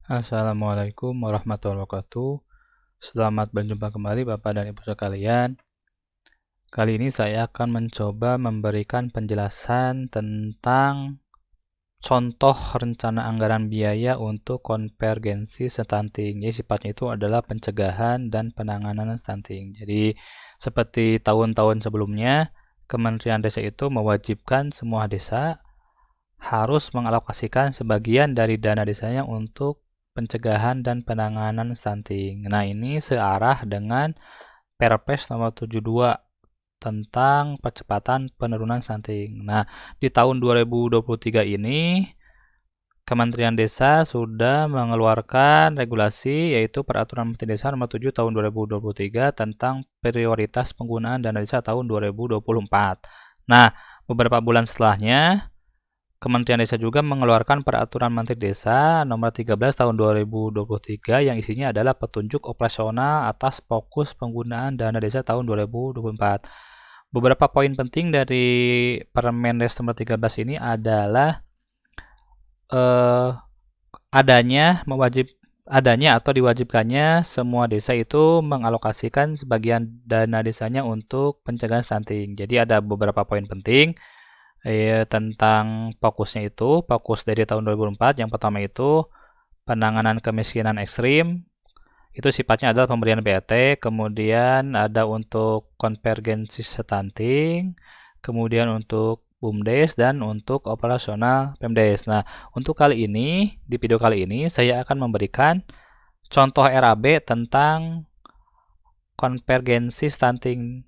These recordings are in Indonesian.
Assalamualaikum warahmatullahi wabarakatuh. Selamat berjumpa kembali Bapak dan Ibu sekalian. Kali ini saya akan mencoba memberikan penjelasan tentang contoh rencana anggaran biaya untuk konvergensi stunting. Jadi sifatnya itu adalah pencegahan dan penanganan stunting. Jadi seperti tahun-tahun sebelumnya, Kementerian Desa itu mewajibkan semua desa harus mengalokasikan sebagian dari dana desanya untuk pencegahan dan penanganan stunting. Nah, ini searah dengan Perpres nomor 72 tentang percepatan penurunan stunting. Nah, di tahun 2023 ini Kementerian Desa sudah mengeluarkan regulasi yaitu Peraturan Menteri Desa nomor 7 tahun 2023 tentang prioritas penggunaan dana desa tahun 2024. Nah, beberapa bulan setelahnya Kementerian Desa juga mengeluarkan Peraturan Menteri Desa Nomor 13 Tahun 2023 yang isinya adalah petunjuk operasional atas fokus penggunaan dana desa tahun 2024. Beberapa poin penting dari Permendes Nomor 13 ini adalah adanya atau diwajibkannya semua desa itu mengalokasikan sebagian dana desanya untuk pencegahan stunting. Jadi ada beberapa poin penting tentang fokusnya itu, fokus dari tahun 2004. Yang pertama itu penanganan kemiskinan ekstrim, itu sifatnya adalah pemberian BLT, kemudian ada untuk konvergensi stunting, kemudian untuk BUMDes dan untuk operasional PEMDes. Nah, untuk kali ini, di video kali ini saya akan memberikan contoh RAB tentang konvergensi stunting.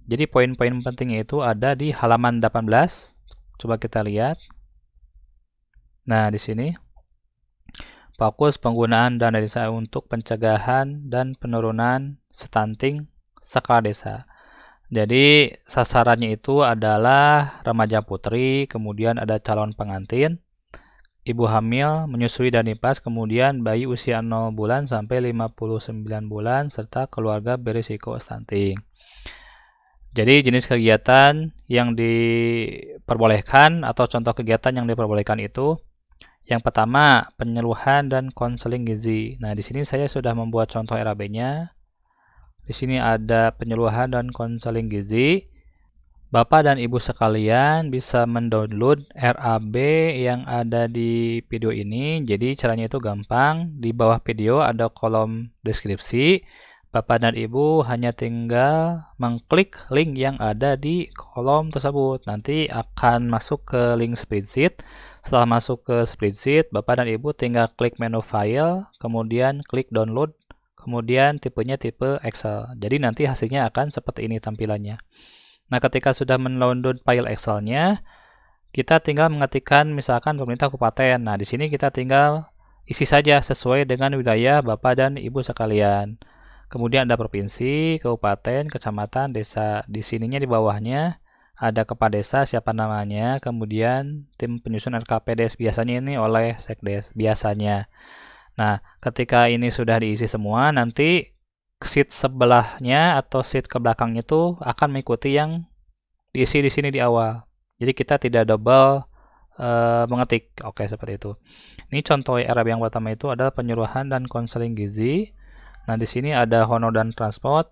Jadi poin-poin pentingnya itu ada di halaman 18. Coba kita lihat. Nah, di sini fokus penggunaan dana desa untuk pencegahan dan penurunan stunting skala desa. Jadi sasarannya itu adalah remaja putri, kemudian ada calon pengantin, ibu hamil, menyusui dan nifas, kemudian bayi usia 0 bulan sampai 59 bulan, serta keluarga berisiko stunting. Jadi jenis kegiatan yang diperbolehkan atau contoh kegiatan yang diperbolehkan itu yang pertama penyuluhan dan konseling gizi. Nah, di sini saya sudah membuat contoh RAB-nya. Di sini ada penyuluhan dan konseling gizi. Bapak dan Ibu sekalian bisa mendownload RAB yang ada di video ini. Jadi caranya itu gampang. Di bawah video ada kolom deskripsi. Bapak dan Ibu hanya tinggal mengklik link yang ada di kolom tersebut. Nanti akan masuk ke link spreadsheet. Setelah masuk ke spreadsheet, Bapak dan Ibu tinggal klik menu file, kemudian klik download, kemudian tipenya tipe Excel. Jadi nanti hasilnya akan seperti ini tampilannya. Nah, ketika sudah mendownload file Excel-nya, kita tinggal mengetikkan misalkan pemerintah kabupaten. Nah, di sini kita tinggal isi saja sesuai dengan wilayah Bapak dan Ibu sekalian. Kemudian ada provinsi, kabupaten, kecamatan, desa. Di sininya di bawahnya ada kepala desa, siapa namanya, kemudian tim penyusun RKPDes. Biasanya ini oleh Sekdes, biasanya. Nah, ketika ini sudah diisi semua, nanti sheet sebelahnya atau sheet ke belakangnya itu akan mengikuti yang diisi di sini di awal. Jadi kita tidak double mengetik. Oke, seperti itu. Ini contoh RAB yang pertama itu adalah penyuluhan dan konseling gizi. Nah, di sini ada honor dan transport.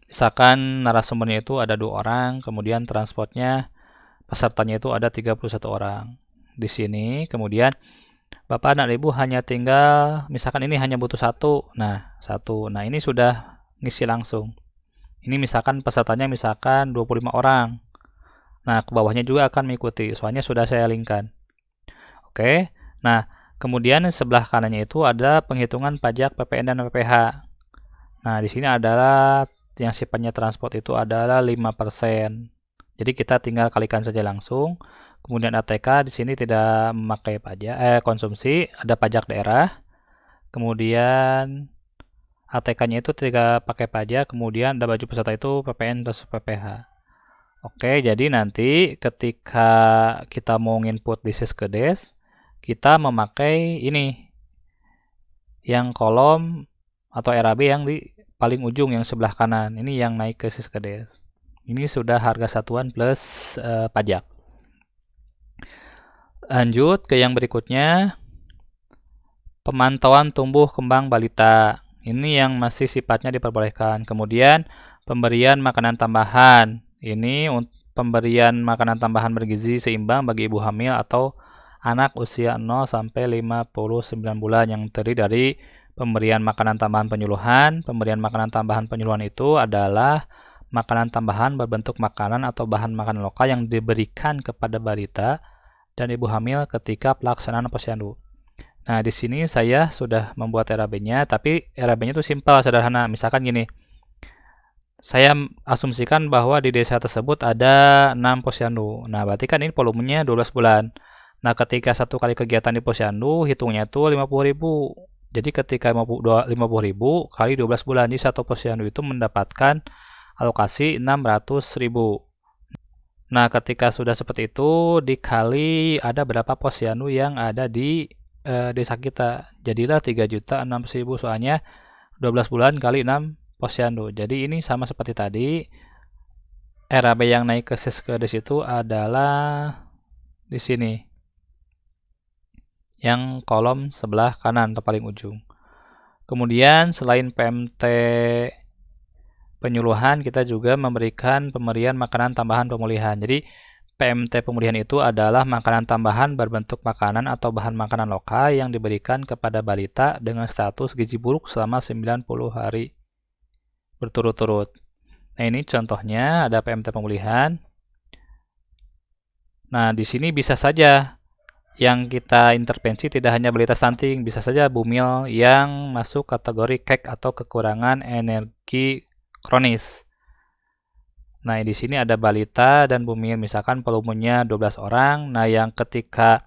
Misalkan narasumbernya itu ada 2 orang, kemudian transportnya pesertanya itu ada 31 orang. Di sini kemudian Bapak dan Ibu hanya tinggal misalkan ini hanya butuh 1. Nah, 1. Nah, ini sudah ngisi langsung. Ini misalkan pesertanya misalkan 25 orang. Nah, ke bawahnya juga akan mengikuti, soalnya sudah saya linkkan. Oke. Nah, kemudian sebelah kanannya itu ada penghitungan pajak PPN dan PPH. Nah, di sini adalah yang sifatnya transport itu adalah 5%. Jadi kita tinggal kalikan saja langsung. Kemudian ATK di sini tidak memakai pajak konsumsi, ada pajak daerah. Kemudian ATK-nya itu tidak pakai pajak, kemudian ada baju peserta itu PPN plus PPH. Oke, jadi nanti ketika kita mau input di Siskedes, kita memakai ini yang kolom atau RAB yang di paling ujung yang sebelah kanan. Ini yang naik ke Siskedes. Ini sudah harga satuan plus pajak. Lanjut ke yang berikutnya. pemantauan tumbuh kembang balita. Ini yang masih sifatnya diperbolehkan. Kemudian pemberian makanan tambahan. Ini pemberian makanan tambahan bergizi seimbang bagi ibu hamil atau anak usia 0 sampai 59 bulan yang terdiri dari pemberian makanan tambahan penyuluhan. Pemberian makanan tambahan penyuluhan itu adalah makanan tambahan berbentuk makanan atau bahan makanan lokal yang diberikan kepada balita dan ibu hamil ketika pelaksanaan posyandu. Nah, di sini saya sudah membuat RAB-nya, tapi RAB-nya itu simpel, sederhana. Misalkan gini, saya asumsikan bahwa di desa tersebut ada 6 posyandu. Nah, berarti kan ini volumenya 12 bulan. Nah, ketika satu kali kegiatan di posyandu, hitungnya itu 50.000. Jadi ketika 50.000 kali 12 bulan, jadi satu posyandu itu mendapatkan alokasi 600.000. Nah, ketika sudah seperti itu, dikali ada berapa posyandu yang ada di desa kita, jadilah 3.600.000, soalnya 12 bulan kali 6 posyandu. Jadi ini sama seperti tadi, RAB yang naik ke Seskedes itu adalah di sini, yang kolom sebelah kanan atau paling ujung. Kemudian selain PMT penyuluhan, kita juga memberikan pemberian makanan tambahan pemulihan. Jadi PMT pemulihan itu adalah makanan tambahan berbentuk makanan atau bahan makanan lokal yang diberikan kepada balita dengan status gizi buruk selama 90 hari berturut-turut. Nah, ini contohnya ada PMT pemulihan. Nah, di sini bisa saja yang kita intervensi tidak hanya balita stunting, bisa saja bumil yang masuk kategori KEK atau kekurangan energi kronis. Nah, di sini ada balita dan bumil, misalkan volumenya 12 orang. Nah, yang ketika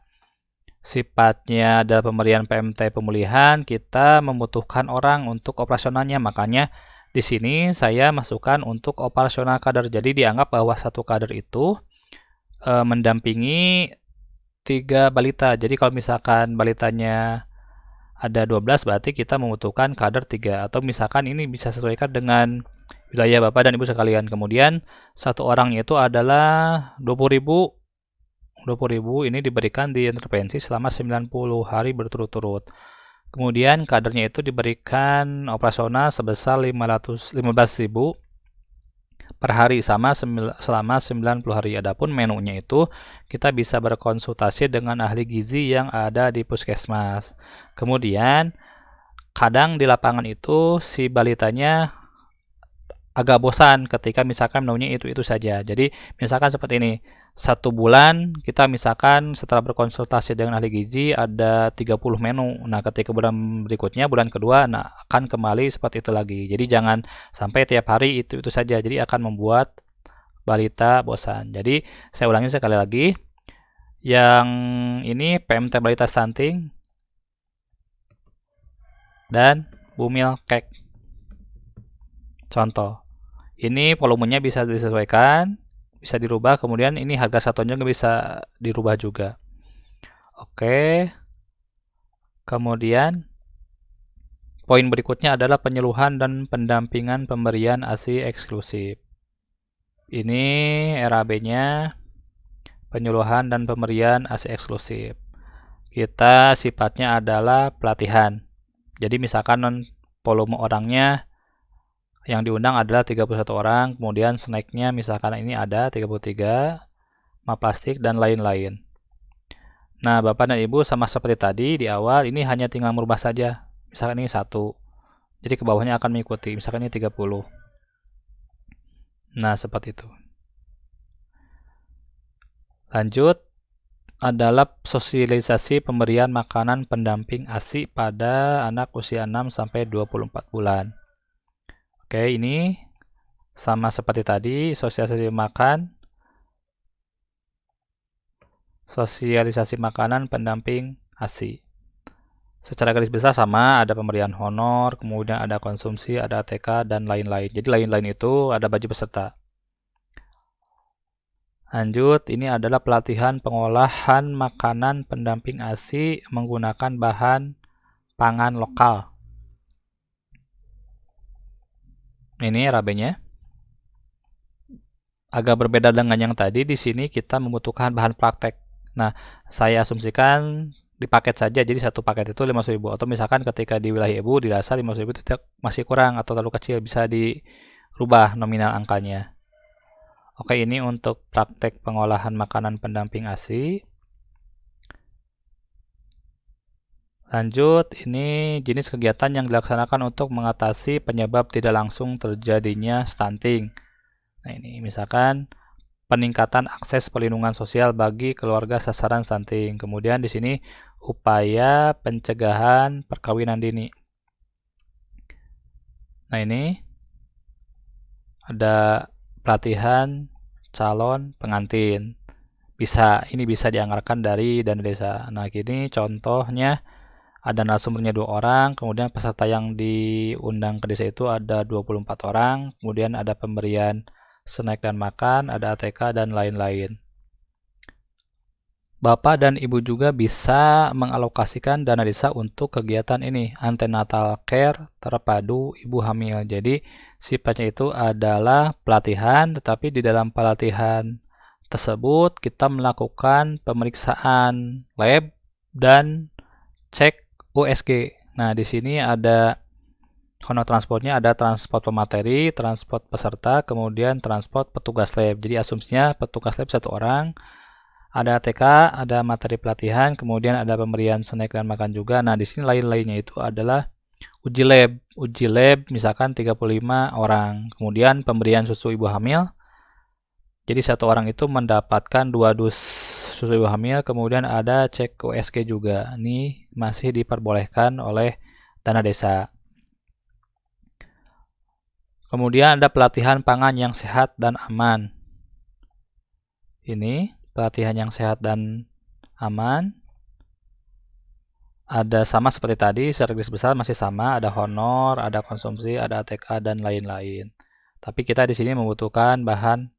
sifatnya adalah pemberian PMT pemulihan, kita membutuhkan orang untuk operasionalnya. Makanya di sini saya masukkan untuk operasional kader. Jadi dianggap bahwa satu kader itu mendampingi 3 balita. Jadi kalau misalkan balitanya ada 12, berarti kita membutuhkan kader 3. Atau misalkan ini bisa sesuaikan dengan wilayah Bapak dan Ibu sekalian. Kemudian satu orangnya itu adalah 20.000. 20.000 ini diberikan di intervensi selama 90 hari berturut-turut. Kemudian kadernya itu diberikan operasional sebesar 15.000 per hari selama 90 hari. Adapun menunya itu kita bisa berkonsultasi dengan ahli gizi yang ada di puskesmas. Kemudian kadang di lapangan itu si balitanya agak bosan ketika misalkan menunya itu saja. Jadi misalkan seperti ini, 1 bulan kita misalkan setelah berkonsultasi dengan ahli gizi ada 30 menu. Nah, ketika bulan berikutnya, bulan kedua, nah akan kembali seperti itu lagi. Jadi jangan sampai tiap hari itu saja. Jadi akan membuat balita bosan. Jadi saya ulangi sekali lagi. Yang ini PMT balita stunting dan bumil KEK. Contoh. Ini volumenya bisa disesuaikan, bisa dirubah, kemudian ini harga satuannya bisa dirubah juga. Oke. Kemudian poin berikutnya adalah penyuluhan dan pendampingan pemberian ASI eksklusif. Ini RAB-nya penyuluhan dan pemberian ASI eksklusif. Kita sifatnya adalah pelatihan. Jadi misalkan volume orangnya yang diundang adalah 31 orang, kemudian snacknya misalkan ini ada 33, map plastik, dan lain-lain. Nah, Bapak dan Ibu sama seperti tadi di awal, ini hanya tinggal merubah saja. Misalkan ini 1, jadi ke bawahnya akan mengikuti, misalkan ini 30. Nah, seperti itu. Lanjut, adalah sosialisasi pemberian makanan pendamping ASI pada anak usia 6 sampai 24 bulan. Oke, ini sama seperti tadi, sosialisasi makanan pendamping ASI. Secara garis besar sama, ada pemberian honor, kemudian ada konsumsi, ada ATK, dan lain-lain. Jadi lain-lain itu ada baju peserta. Lanjut, ini adalah pelatihan pengolahan makanan pendamping ASI menggunakan bahan pangan lokal. Ini RAB-nya. Agak berbeda dengan yang tadi, di sini kita membutuhkan bahan praktek. Nah, saya asumsikan dipaket saja, jadi satu paket itu 500.000, atau misalkan ketika di wilayah ibu dirasa 500.000 itu masih kurang atau terlalu kecil, bisa dirubah nominal angkanya. Oke, ini untuk praktek pengolahan makanan pendamping ASI. Lanjut, ini jenis kegiatan yang dilaksanakan untuk mengatasi penyebab tidak langsung terjadinya stunting. Nah, ini misalkan peningkatan akses perlindungan sosial bagi keluarga sasaran stunting. Kemudian di sini upaya pencegahan perkawinan dini. Nah, ini ada pelatihan calon pengantin. Ini bisa dianggarkan dari dana desa. Nah, ini contohnya ada narasumbernya 2 orang, kemudian peserta yang diundang ke desa itu ada 24 orang, kemudian ada pemberian snack dan makan, ada ATK dan lain-lain. Bapak dan Ibu juga bisa mengalokasikan dana desa untuk kegiatan ini, antenatal care terpadu ibu hamil. Jadi sifatnya itu adalah pelatihan, tetapi di dalam pelatihan tersebut kita melakukan pemeriksaan lab dan cek USG. Nah, di sini ada honor transportnya, ada transport pemateri, transport peserta, kemudian transport petugas lab. Jadi asumsinya petugas lab 1 orang, ada ATK, ada materi pelatihan, kemudian ada pemberian snack dan makan juga. Nah, di sini lain-lainnya itu adalah uji lab. Uji lab misalkan 35 orang. Kemudian pemberian susu ibu hamil. Jadi 1 orang itu mendapatkan 2 dus susu ibu hamil, kemudian ada cek USG juga. Ini masih diperbolehkan oleh dana desa. Kemudian ada pelatihan pangan yang sehat dan aman. Ini pelatihan yang sehat dan aman. Ada sama seperti tadi, secara garis besar masih sama, ada honor, ada konsumsi, ada ATK dan lain-lain. Tapi kita di sini membutuhkan bahan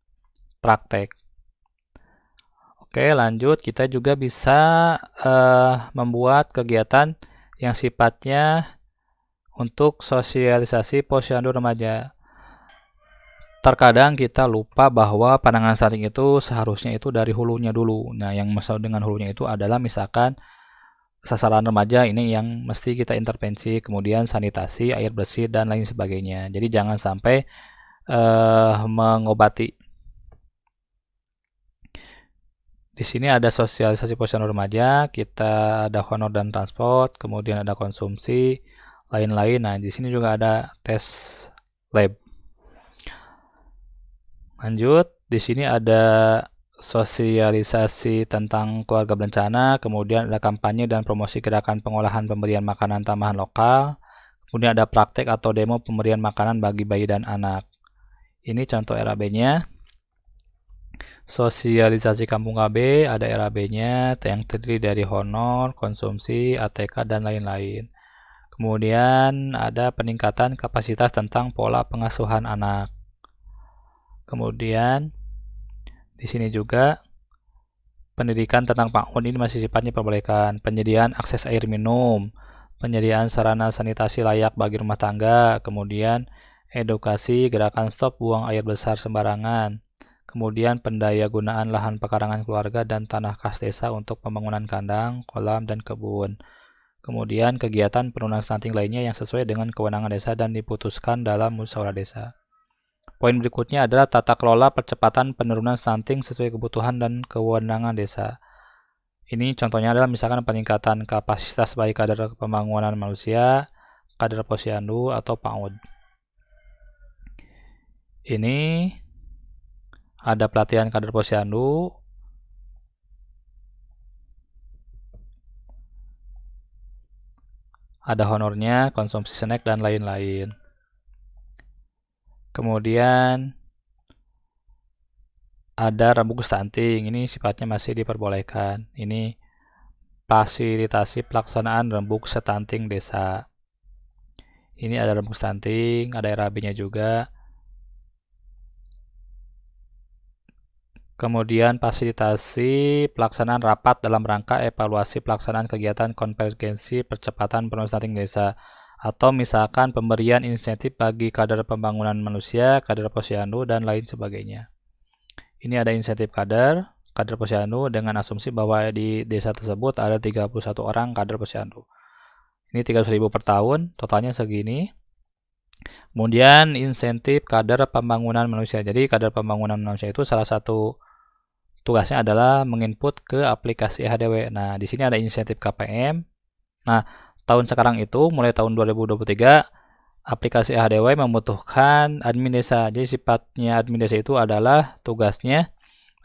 praktek. Oke, lanjut, kita juga bisa membuat kegiatan yang sifatnya untuk sosialisasi posyandu remaja. Terkadang kita lupa bahwa penanganan stunting itu seharusnya itu dari hulunya dulu. Nah, yang maksud dengan hulunya itu adalah misalkan sasaran remaja ini yang mesti kita intervensi, kemudian sanitasi, air bersih, dan lain sebagainya. Jadi jangan sampai mengobati. Di sini ada sosialisasi posyandu remaja, kita ada honor dan transport, kemudian ada konsumsi, lain-lain. Nah, di sini juga ada tes lab. Lanjut, di sini ada sosialisasi tentang keluarga berencana, kemudian ada kampanye dan promosi gerakan pengolahan pemberian makanan tambahan lokal, kemudian ada praktek atau demo pemberian makanan bagi bayi dan anak. Ini contoh RAB-nya. Sosialisasi kampung KB, ada RAB-nya yang terdiri dari honor, konsumsi, ATK, dan lain-lain. Kemudian ada peningkatan kapasitas tentang pola pengasuhan anak. Kemudian di sini juga pendidikan tentang PAUD ini masih sifatnya diperbolehkan. Penyediaan akses air minum, penyediaan sarana sanitasi layak bagi rumah tangga, kemudian edukasi gerakan stop buang air besar sembarangan. Kemudian pendayagunaan lahan pekarangan keluarga dan tanah kas desa untuk pembangunan kandang, kolam, dan kebun. Kemudian kegiatan penurunan stunting lainnya yang sesuai dengan kewenangan desa dan diputuskan dalam musyawarah desa. Poin berikutnya adalah tata kelola percepatan penurunan stunting sesuai kebutuhan dan kewenangan desa. Ini contohnya adalah misalkan peningkatan kapasitas baik kader pembangunan manusia, kader posyandu, atau PAUD. Ini ada pelatihan kader posyandu, ada honornya, konsumsi snack, dan lain-lain. Kemudian ada rembuk stunting, ini sifatnya masih diperbolehkan. Ini fasilitasi pelaksanaan rembuk stunting desa. Ini ada rembuk stunting, ada RAB-nya juga. Kemudian fasilitasi pelaksanaan rapat dalam rangka evaluasi pelaksanaan kegiatan konvergensi percepatan penurunan stunting desa, atau misalkan pemberian insentif bagi kader pembangunan manusia, kader posyandu, dan lain sebagainya. Ini ada insentif kader, kader posyandu dengan asumsi bahwa di desa tersebut ada 31 orang kader posyandu. Ini 300.000 per tahun, totalnya segini. Kemudian insentif kader pembangunan manusia. Jadi kader pembangunan manusia itu salah satu tugasnya adalah menginput ke aplikasi HDW. Nah, di sini ada insentif KPM. Nah, tahun sekarang itu mulai tahun 2023 aplikasi HDW membutuhkan admin desa. Jadi sifatnya admin desa itu adalah tugasnya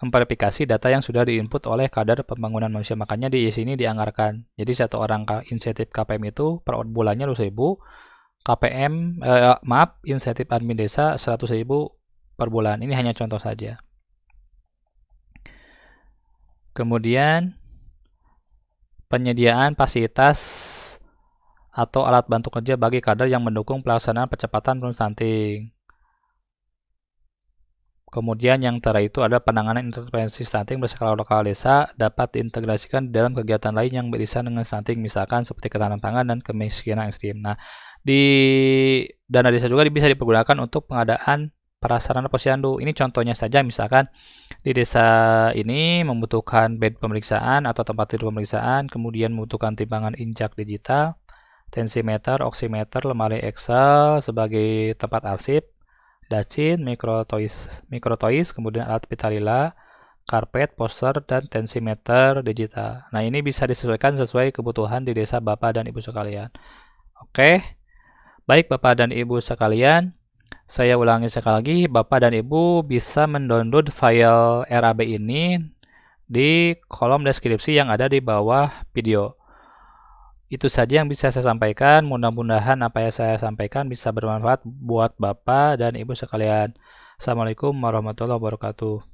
memverifikasi data yang sudah diinput oleh kader pembangunan manusia. Makanya di sini dianggarkan. Jadi satu orang insentif KPM itu per bulannya 100.000, KPM insentif admin desa 100.000 per bulan. Ini hanya contoh saja. Kemudian penyediaan fasilitas atau alat bantu kerja bagi kader yang mendukung pelaksanaan percepatan penurunan stunting. Kemudian yang terakhir itu ada penanganan intervensi stunting berskala lokal desa dapat diintegrasikan dalam kegiatan lain yang beririsan dengan stunting, misalkan seperti ketahanan pangan dan kemiskinan ekstrim. Nah, di dana desa juga bisa dipergunakan untuk pengadaan prasarana posyandu. Ini contohnya saja, misalkan di desa ini membutuhkan bed pemeriksaan atau tempat tidur pemeriksaan, kemudian membutuhkan timbangan injak digital, tensimeter, oximeter, lemari Excel sebagai tempat arsip, dacin, mikrotois, kemudian alat pita lila, karpet, poster, dan tensimeter digital. Nah, ini bisa disesuaikan sesuai kebutuhan di desa Bapak dan Ibu sekalian. Oke, baik Bapak dan Ibu sekalian, saya ulangi sekali lagi, Bapak dan Ibu bisa mendownload file RAB ini di kolom deskripsi yang ada di bawah video. Itu saja yang bisa saya sampaikan. Mudah-mudahan apa yang saya sampaikan bisa bermanfaat buat Bapak dan Ibu sekalian. Assalamualaikum warahmatullahi wabarakatuh.